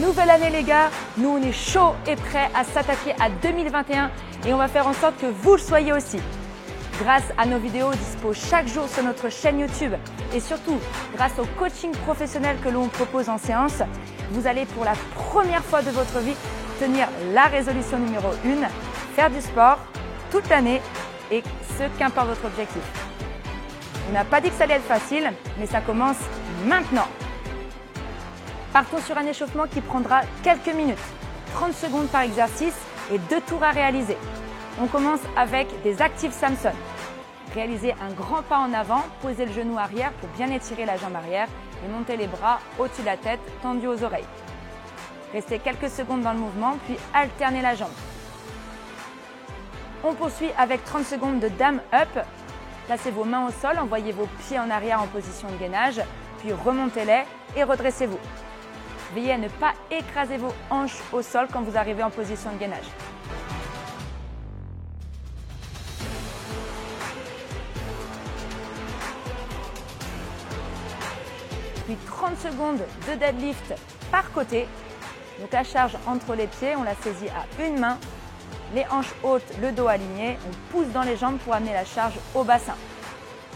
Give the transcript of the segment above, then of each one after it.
Nouvelle année les gars, nous on est chaud et prêt à s'attaquer à 2021 et on va faire en sorte que vous le soyez aussi. Grâce à nos vidéos dispo chaque jour sur notre chaîne YouTube et surtout grâce au coaching professionnel que l'on propose en séance, vous allez pour la première fois de votre vie tenir la résolution numéro 1, faire du sport toute l'année et ce qu'importe votre objectif. On n'a pas dit que ça allait être facile, mais ça commence maintenant. Partons sur un échauffement qui prendra quelques minutes, 30 secondes par exercice et 2 tours à réaliser. On commence avec des active Samson. Réalisez un grand pas en avant, posez le genou arrière pour bien étirer la jambe arrière et montez les bras au-dessus de la tête, tendus aux oreilles. Restez quelques secondes dans le mouvement, puis alternez la jambe. On poursuit avec 30 secondes de Dam Up. Placez vos mains au sol, envoyez vos pieds en arrière en position de gainage, puis remontez-les et redressez-vous. Veillez à ne pas écraser vos hanches au sol quand vous arrivez en position de gainage. Puis 30 secondes de deadlift par côté. Donc la charge entre les pieds, on la saisit à une main. Les hanches hautes, le dos aligné. On pousse dans les jambes pour amener la charge au bassin.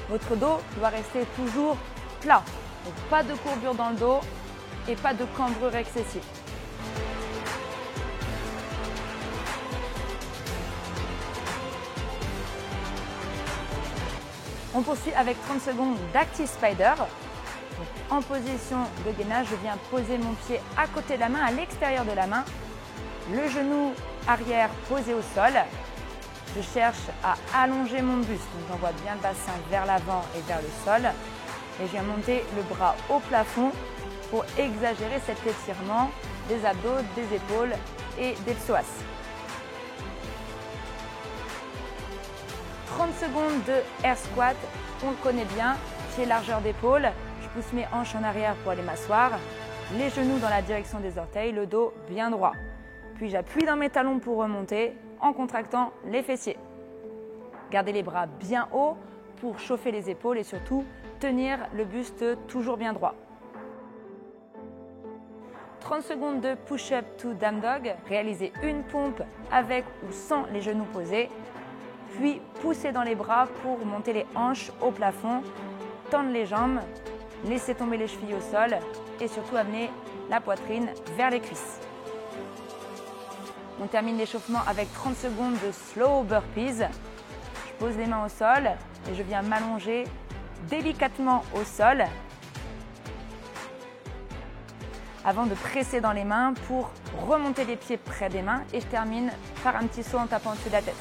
Votre dos doit rester toujours plat. Donc pas de courbure dans le dos et pas de cambrure excessive. On poursuit avec 30 secondes d'Active Spider. Donc, en position de gainage, je viens poser mon pied à côté de la main, à l'extérieur de la main. Le genou arrière posé au sol. Je cherche à allonger mon buste. Donc j'envoie bien le bassin vers l'avant et vers le sol. Et je viens monter le bras au plafond pour exagérer cet étirement des abdos, des épaules et des psoas. 30 secondes de air squat, on le connaît bien, pied largeur d'épaule. Je pousse mes hanches en arrière pour aller m'asseoir, les genoux dans la direction des orteils, le dos bien droit. Puis j'appuie dans mes talons pour remonter en contractant les fessiers. Gardez les bras bien hauts pour chauffer les épaules et surtout tenir le buste toujours bien droit. 30 secondes de push-up to down dog. Réalisez une pompe avec ou sans les genoux posés. Puis poussez dans les bras pour monter les hanches au plafond, tendre les jambes, laissez tomber les chevilles au sol et surtout amener la poitrine vers les cuisses. On termine l'échauffement avec 30 secondes de slow burpees. Je pose les mains au sol et je viens m'allonger délicatement au sol avant de presser dans les mains pour remonter les pieds près des mains et je termine par un petit saut en tapant au-dessus de la tête.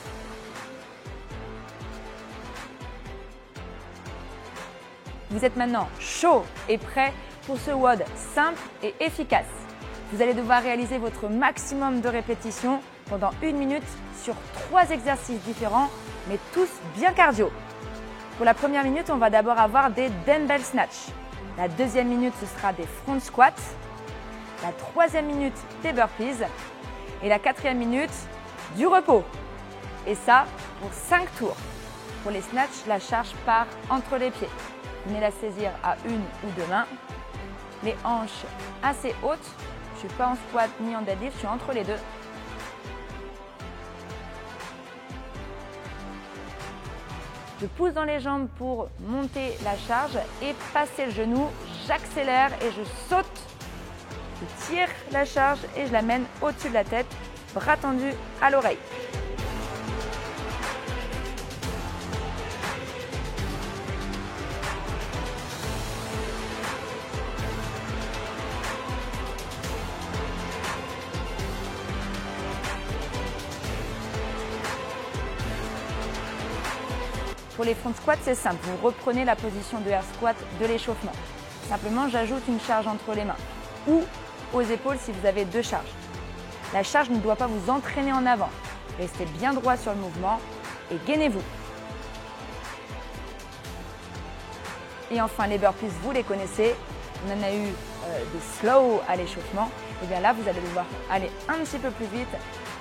Vous êtes maintenant chaud et prêt pour ce WOD simple et efficace. Vous allez devoir réaliser votre maximum de répétitions pendant 1 minute sur 3 exercices différents, mais tous bien cardio. Pour la première minute, on va d'abord avoir des dumbbell snatch. La deuxième minute, ce sera des front squats. La troisième minute, des burpees. Et la quatrième minute, du repos. Et ça, pour 5 tours. Pour les snatchs, la charge part entre les pieds. Venez la saisir à une ou 2 mains. Les hanches assez hautes. Je ne suis pas en squat ni en deadlift, je suis entre les deux. Je pousse dans les jambes pour monter la charge et passer le genou. J'accélère et je saute. Je tire la charge et je l'amène au-dessus de la tête, bras tendus à l'oreille. Pour les front squats, c'est simple. Vous reprenez la position de air squat de l'échauffement. Simplement, j'ajoute une charge entre les mains ou aux épaules si vous avez 2 charges. La charge ne doit pas vous entraîner en avant. Restez bien droit sur le mouvement et gainez-vous. Et enfin, les burpees, vous les connaissez. On en a eu des slow à l'échauffement. Et bien là, vous allez devoir aller un petit peu plus vite.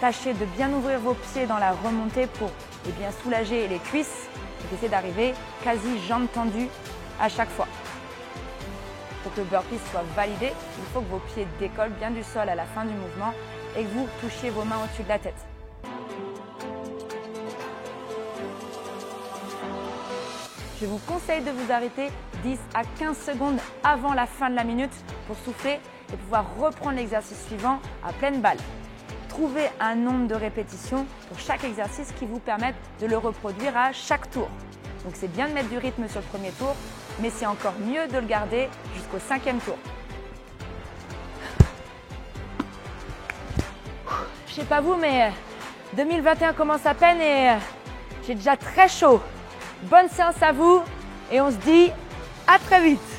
Tâchez de bien ouvrir vos pieds dans la remontée pour bien soulager les cuisses. Et essayez d'arriver quasi jambes tendues à chaque fois. pour que le burpee soit validé, il faut que vos pieds décollent bien du sol à la fin du mouvement et que vous touchiez vos mains au-dessus de la tête. Je vous conseille de vous arrêter 10 à 15 secondes avant la fin de la minute pour souffler et pouvoir reprendre l'exercice suivant à pleine balle. Trouvez un nombre de répétitions pour chaque exercice qui vous permette de le reproduire à chaque tour. Donc c'est bien de mettre du rythme sur le premier tour, mais c'est encore mieux de le garder jusqu'au 5e tour. Je sais pas vous, mais 2021 commence à peine et j'ai déjà très chaud. Bonne séance à vous et on se dit à très vite.